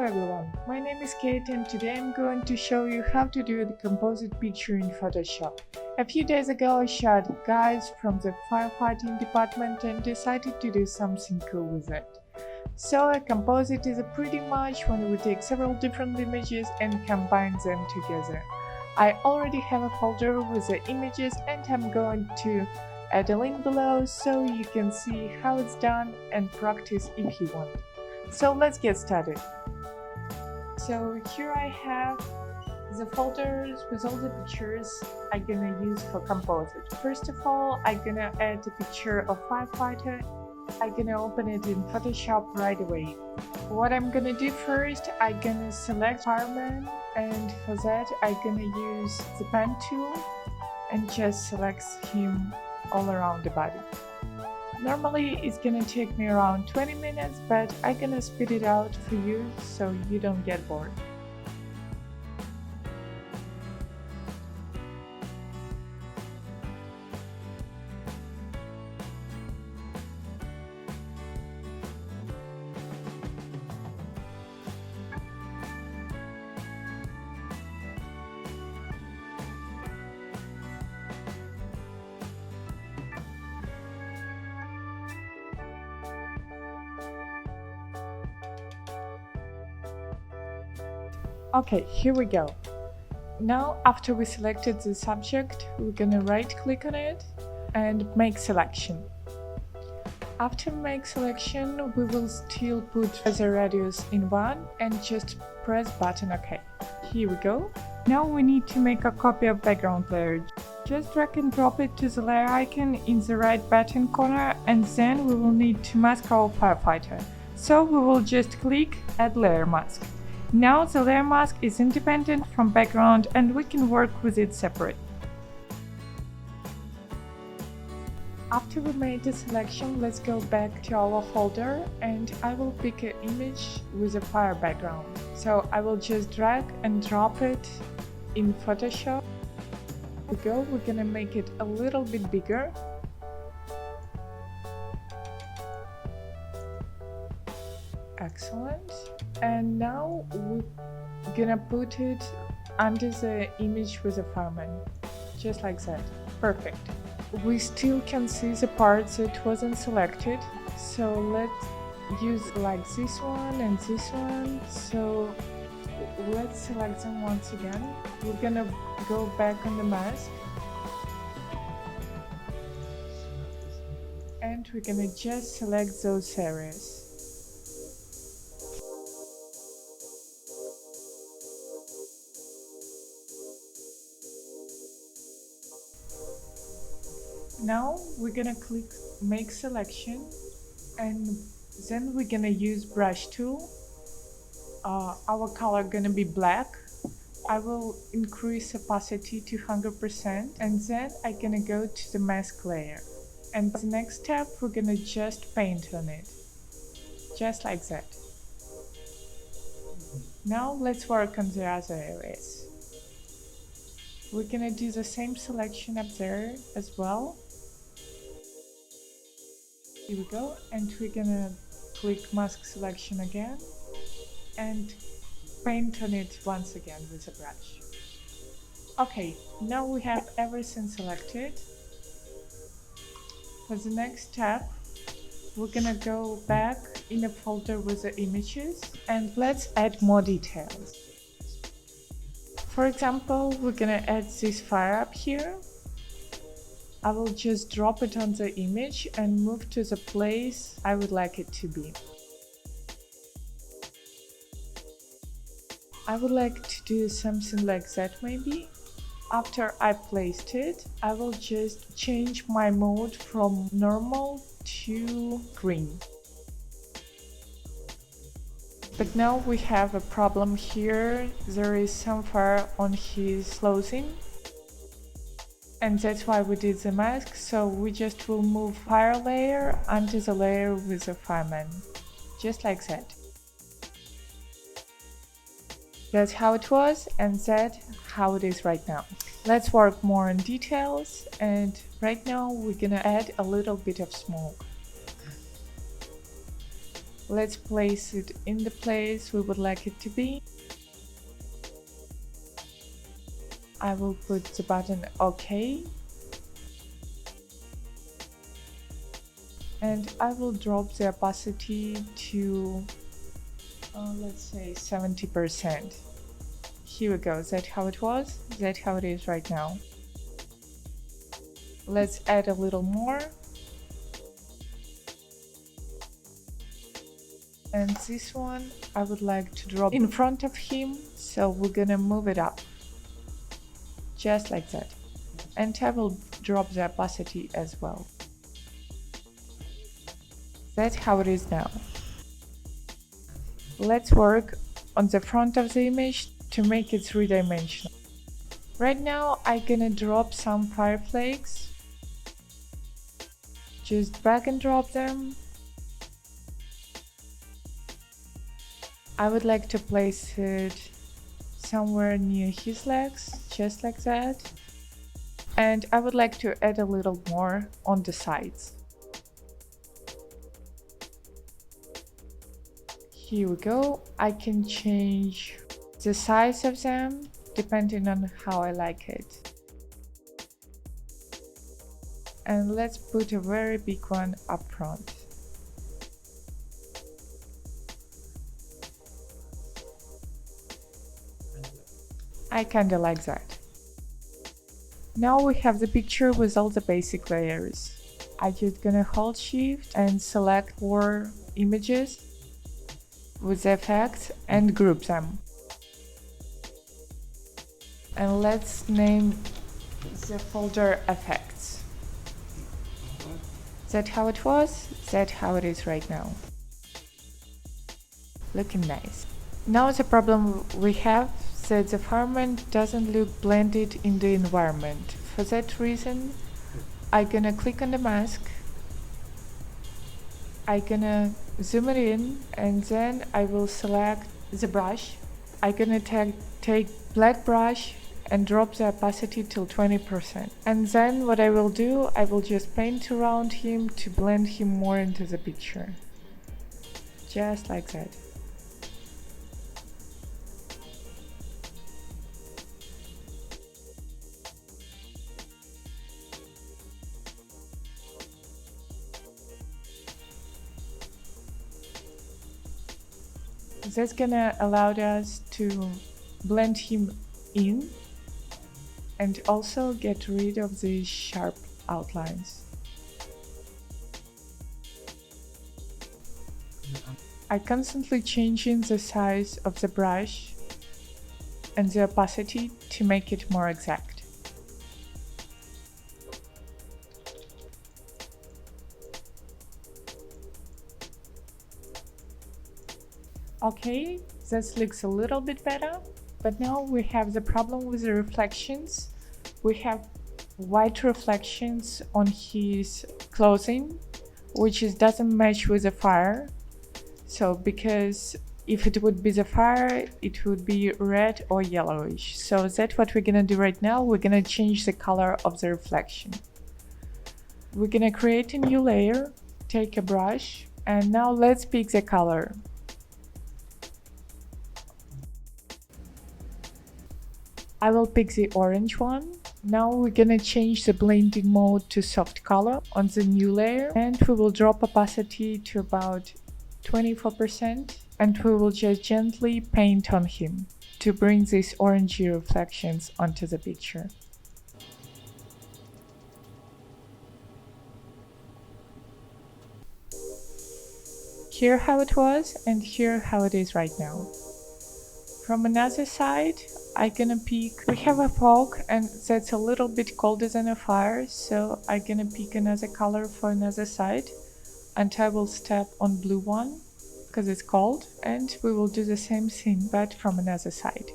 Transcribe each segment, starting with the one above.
everyone, my name is Kate and today I'm going to show you how to do the composite picture in Photoshop. A few days ago I shot guys from the firefighting department and decided to do something cool with it. So a composite is pretty much when we take several different images and combine them together. I already have a folder with the images and I'm going to add a link below so you can see how it's done and practice if you want. So let's get started. So here I have the folders with all the pictures I'm gonna use for composite. First of all, I'm gonna add a picture of firefighter. I'm gonna open it in Photoshop right away. What I'm gonna do first, I'm gonna select fireman, and for that I'm gonna use the pen tool and just select him all around the body. Normally it's gonna take me around 20 minutes, but I'm gonna speed it out for you so you don't get bored. Okay, here we go. Now, after we selected the subject, we're gonna right-click on it and make selection. After make selection, we will still put the radius in 1 and just press button OK. Here we go. Now we need to make a copy of background layer. Just drag and drop it to the layer icon in the right bottom corner, and then we will need to mask our firefighter. So we will just click Add Layer Mask. Now the layer mask is independent from background and we can work with it separate. After we made the selection, let's go back to our folder and I will pick an image with a fire background. So I will just drag and drop it in Photoshop. Here we go, we're gonna make it a little bit bigger. Excellent. And now we're gonna put it under the image with the fireman, just like that. Perfect. We still can see the parts that wasn't selected, so let's use like this one and this one. So let's select them once again. We're gonna go back on the mask and we're gonna just select those areas. Now we're gonna click make selection and then we're gonna use brush tool. Our color gonna be black. I will increase opacity to 100% and then I'm gonna go to the mask layer. And the next step we're gonna just paint on it. Just like that. Now let's work on the other areas. We're gonna do the same selection up there as well. Here we go, and we're gonna click mask selection again and paint on it once again with a brush. Okay, now we have everything selected. For the next step, we're gonna go back in a folder with the images and let's add more details. For example, we're gonna add this fire up here. I will just drop it on the image and move to the place I would like it to be. I would like to do something like that maybe. After I placed it, I will just change my mode from normal to green. But now we have a problem here. There is some fire on his clothing. And that's why we did the mask, so we just will move fire layer onto the layer with the fireman. Just like that. That's how it was and that's how it is right now. Let's work more on details, and right now we're gonna add a little bit of smoke. Let's place it in the place we would like it to be. I will put the button OK. And I will drop the opacity to, let's say 70%. Here we go, that's how it was, that's how it is right now. Let's add a little more. And this one I would like to drop in front of him, so we're gonna move it up. Just like that. And I will drop the opacity as well. That's how it is now. Let's work on the front of the image to make it three-dimensional. Right now I'm gonna drop some fire flakes. Just drag and drop them. I would like to place it somewhere near his legs, just like that. And I would like to add a little more on the sides. Here we go. I can change the size of them depending on how I like it. And let's put a very big one up front. I kinda like that. Now we have the picture with all the basic layers. I'm just gonna hold Shift and select 4 images with effects and group them. And let's name the folder effects. That's how it was, that's how it is right now. Looking nice. Now the problem we have that the fireman doesn't look blended in the environment. For that reason, I'm gonna click on the mask. I'm gonna zoom it in and then I will select the brush. I'm gonna take black brush and drop the opacity till 20%. And then what I will do, I will just paint around him to blend him more into the picture. Just like that. That's gonna allow us to blend him in and also get rid of the sharp outlines. I'm constantly changing the size of the brush and the opacity to make it more exact. Okay, that looks a little bit better, but now we have the problem with the reflections. We have white reflections on his clothing, which doesn't match with the fire. So because if it would be the fire, it would be red or yellowish. So that's what we're gonna do right now. We're gonna change the color of the reflection. We're gonna create a new layer, take a brush, and now let's pick the color. I will pick the orange one. Now we're gonna change the blending mode to soft color on the new layer, and we will drop opacity to about 24%, and we will just gently paint on him to bring these orangey reflections onto the picture. Here how it was and here how it is right now. From another side, I'm gonna pick, we have a fog and that's a little bit colder than a fire, so I'm gonna pick another color for another side, and I will step on blue one because it's cold, and we will do the same thing but from another side.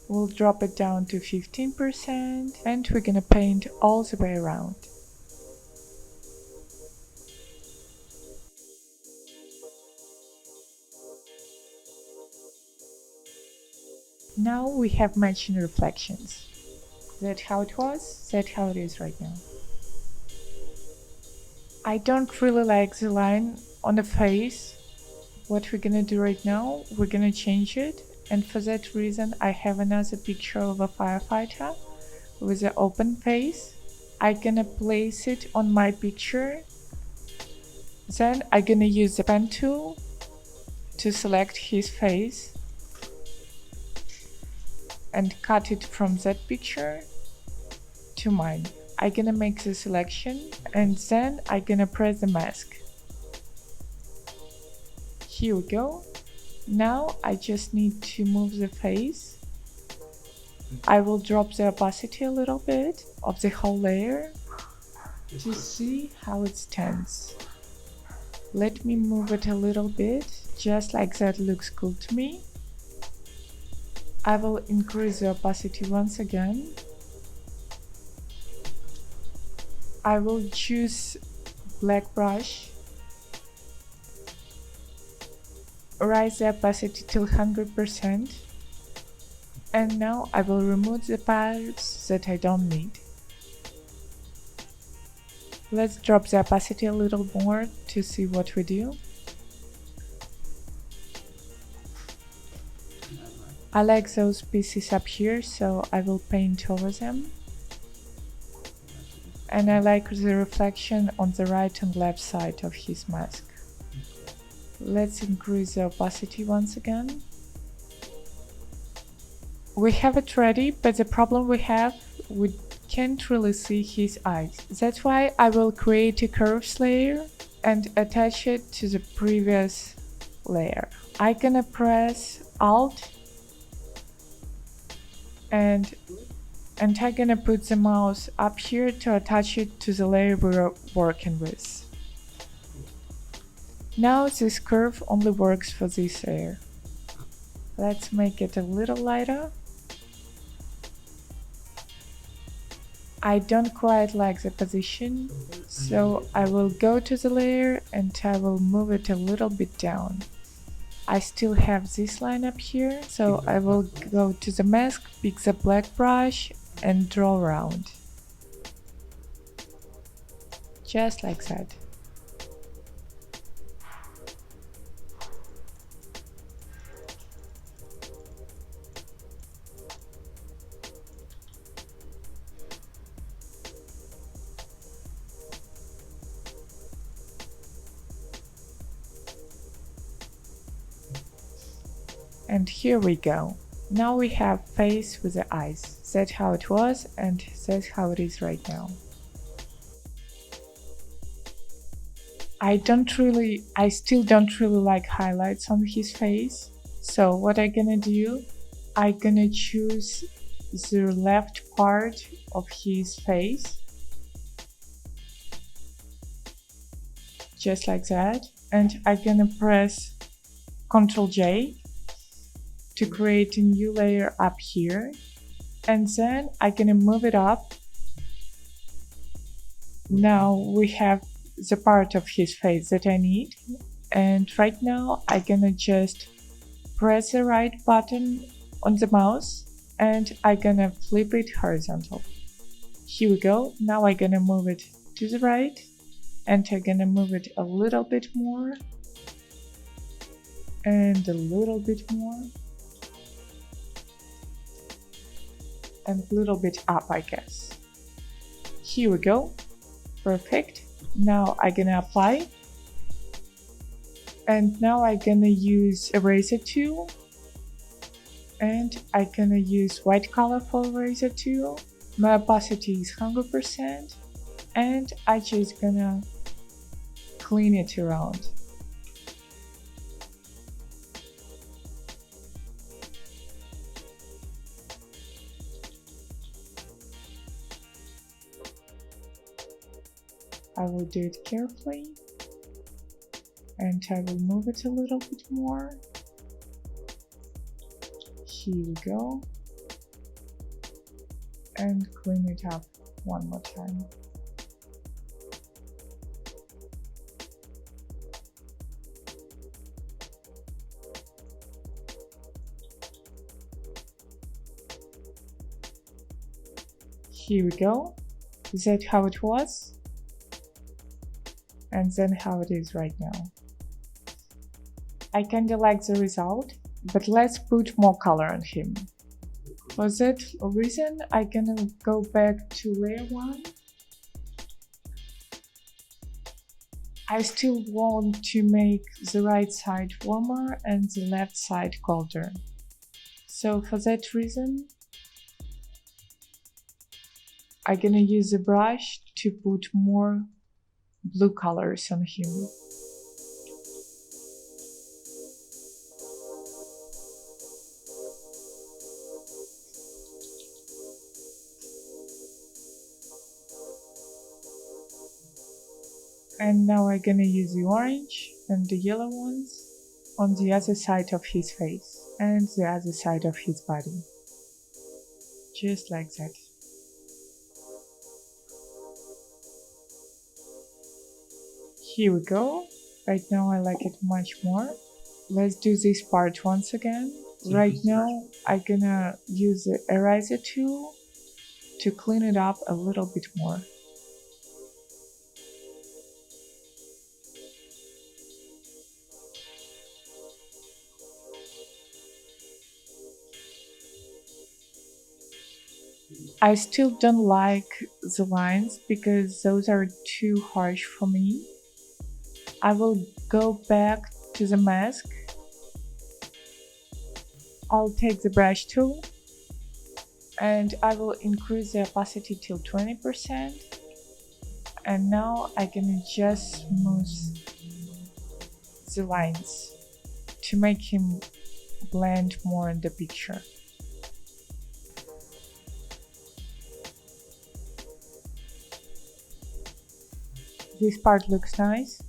We'll drop it down to 15% and we're gonna paint all the way around. Now we have matching reflections. That's how it was, that's how it is right now. I don't really like the line on the face, what we're gonna do right now, we're gonna change it. And for that reason, I have another picture of a firefighter with an open face. I'm gonna place it on my picture. Then I'm gonna use the pen tool to select his face and cut it from that picture to mine. I'm gonna make the selection and then I'm gonna press the mask. Here we go. Now I just need to move the face. I will drop the opacity a little bit of the whole layer to see how it stands. Let me move it a little bit, just like that looks cool to me. I will increase the opacity once again. I will choose black brush, raise the opacity till 100%, and now I will remove the parts that I don't need. Let's drop the opacity a little more to see what we do. I like those pieces up here, so I will paint over them. And I like the reflection on the right and left side of his mask. Let's increase the opacity once again. We have it ready, but the problem we have, we can't really see his eyes. That's why I will create a curves layer and attach it to the previous layer. I'm gonna press Alt and I'm gonna put the mouse up here to attach it to the layer we're working with. Now this curve only works for this layer. Let's make it a little lighter. I don't quite like the position, so I will go to the layer and I will move it a little bit down. I still have this line up here, so I will go to the mask, pick the black brush and draw around. Just like that. And here we go. Now we have face with the eyes. That's how it was and that's how it is right now. I still don't really like highlights on his face. So what I'm gonna do, I'm gonna choose the left part of his face. Just like that. And I'm gonna press Ctrl J to create a new layer up here, and then I'm gonna move it up. Now we have the part of his face that I need, and right now I'm gonna just press the right button on the mouse and I'm gonna flip it horizontal. Here we go. Now I'm gonna move it to the right and I'm gonna move it a little bit more and a little bit more and a little bit up, I guess. Here we go. Perfect. Now I'm gonna apply. And now I'm gonna use eraser tool. And I'm gonna use white color for eraser tool. My opacity is 100%. And I'm just gonna clean it around. I will do it carefully and I will move it a little bit more. Here we go. And clean it up one more time. Here we go. Is that how it was? And then how it is right now. I kinda like the result, but let's put more color on him. For that reason, I'm gonna go back to layer 1. I still want to make the right side warmer and the left side colder. So for that reason, I'm gonna use a brush to put more blue colors on him. And now I'm gonna use the orange and the yellow ones on the other side of his face and the other side of his body. Just like that. Here we go. Right now I like it much more. Let's do this part once again. Right now I'm gonna use the eraser tool to clean it up a little bit more. I still don't like the lines because those are too harsh for me. I will go back to the mask. I'll take the brush tool and I will increase the opacity till 20%. And now I can just smooth the lines to make him blend more in the picture. This part looks nice,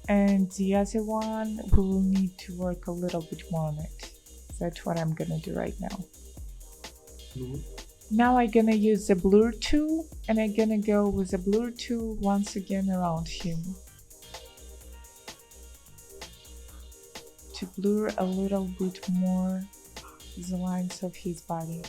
and the other one we will need to work a little bit more on it. That's what I'm gonna do right now. Now I'm gonna use the blur tool, and I'm gonna go with the blur tool once again around him to blur a little bit more the lines of his body.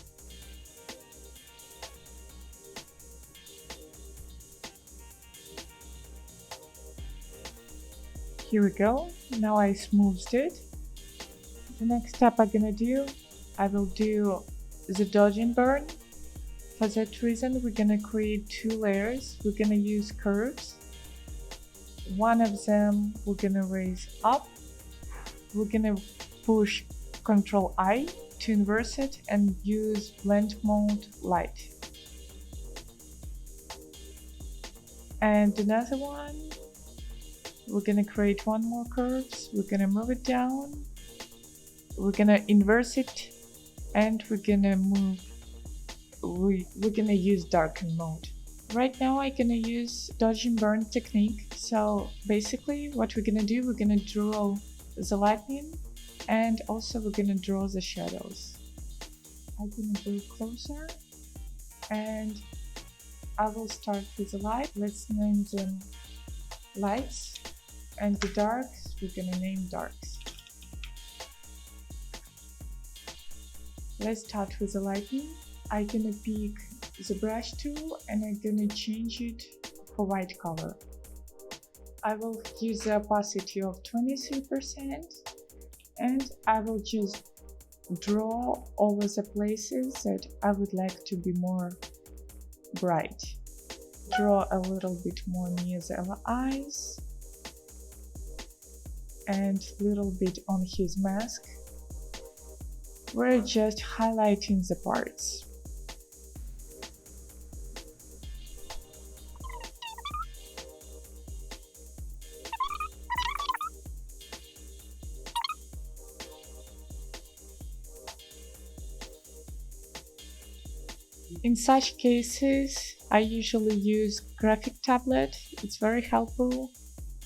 Here we go. Now I smoothed it. The next step I'm gonna do, I will do the dodge and burn. For that reason, we're gonna create 2 layers. We're gonna use curves. One of them we're gonna raise up. We're gonna push Ctrl I to inverse it and use blend mode light. And another one, we're gonna create 1 more curves. We're gonna move it down. We're gonna inverse it, and we're gonna move. We're gonna use darken mode. Right now I'm gonna use dodge and burn technique. So basically what we're gonna do, we're gonna draw the lightning and also we're gonna draw the shadows. I'm gonna go closer and I will start with the light. Let's name them lights, and the darks we're gonna name darks. Let's start with the lightning. I'm gonna pick the brush tool and I'm gonna change it for white color. I will use the opacity of 23% and I will just draw over the places that I would like to be more bright. Draw a little bit more near the eyes and a little bit on his mask. We're just highlighting the parts. In such cases, I usually use graphic tablet. It's very helpful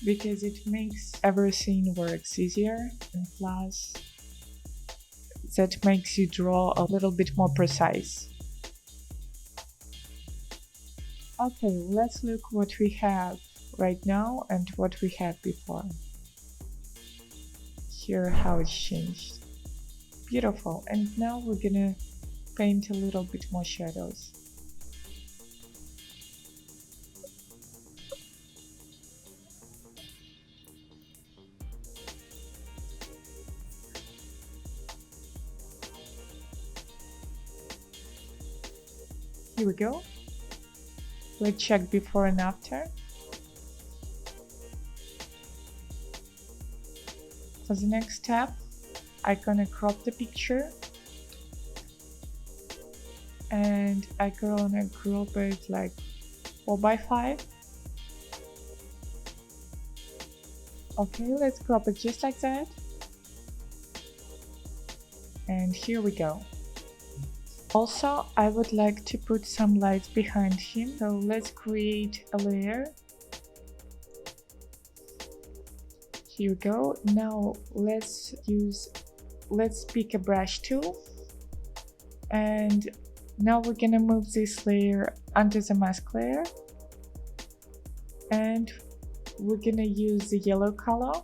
because it makes everything works easier, and plus that makes you draw a little bit more precise. Okay, let's look what we have right now and what we had before. Here how it's changed. Beautiful. And now we're gonna paint a little bit more shadows. Here we go. Let's check before and after. For the next step, I'm gonna crop the picture and I'm gonna group it like 4x5. Okay, let's crop it just like that. And here we go. Also, I would like to put some lights behind him, so let's create a layer. Here we go. Now let's pick a brush tool, and now we're gonna move this layer under the mask layer, and we're gonna use the yellow color,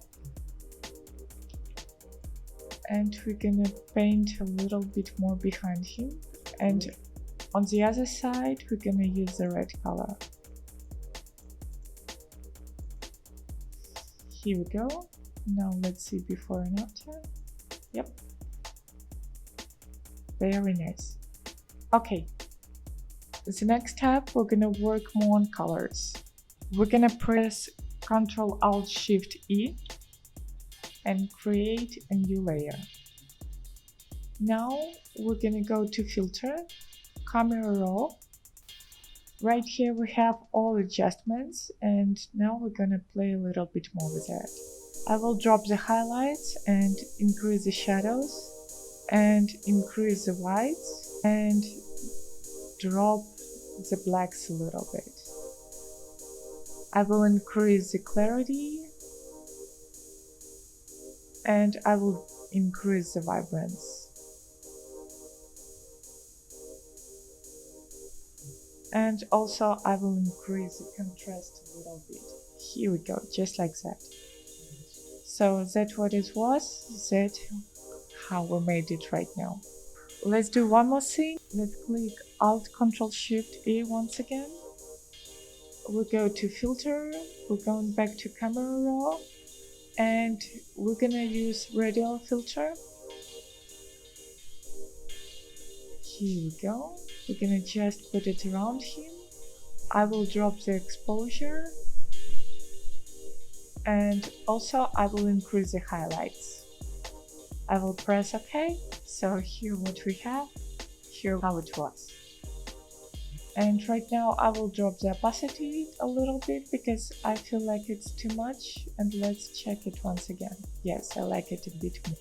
and we're gonna paint a little bit more behind him, and on the other side we're gonna use the red color. Here we go. Now let's see before and after. Yep, very nice. Okay, the next step, we're gonna work more on colors. We're gonna press Ctrl-Alt-Shift-E and create a new layer. Now we're gonna go to Filter, Camera Raw. Right here we have all adjustments, and now we're gonna play a little bit more with that. I will drop the highlights and increase the shadows and increase the whites and drop the blacks a little bit. I will increase the clarity and I will increase the vibrance. And also I will increase the contrast a little bit. Here we go, just like that. So that's what it was, that's how we made it right now. Let's do one more thing. Let's click Alt-Ctrl-Shift-E once again. We'll go to Filter, we're going back to Camera Raw, and we're gonna use Radial Filter. Here we go. We're gonna just put it around him. I will drop the exposure, and also I will increase the highlights. I will press OK. So here what we have, here how it was. And right now I will drop the opacity a little bit because I feel like it's too much, and let's check it once again. Yes, I like it a bit more.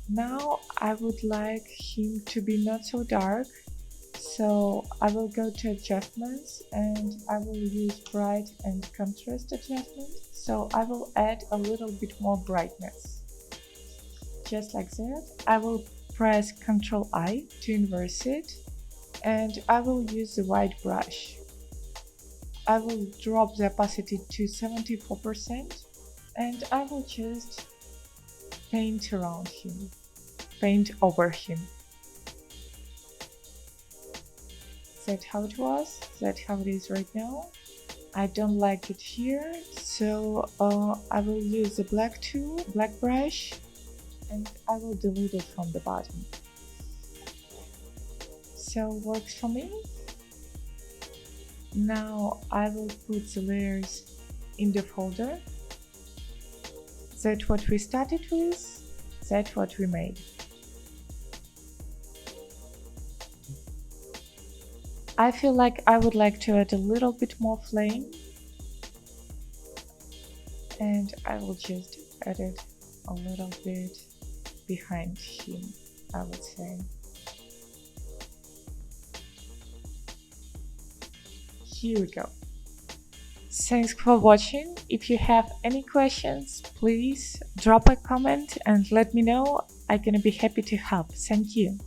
Now I would like him to be not so dark, so I will go to adjustments and I will use bright and contrast adjustment. So I will add a little bit more brightness. Just like that. I will press Ctrl-I to inverse it, and I will use the white brush. I will drop the opacity to 74% and I will just paint around him, paint over him. That's how it was, that's how it is right now. I don't like it here, so I will use the black tool, black brush, and I will delete it from the bottom. So works for me. Now I will put the layers in the folder. That's what we started with, that's what we made. I feel like I would like to add a little bit more flame, and I will just add it a little bit behind him, I would say. Here we go. Thanks for watching. If you have any questions, please drop a comment and let me know. I'm gonna be happy to help. Thank you.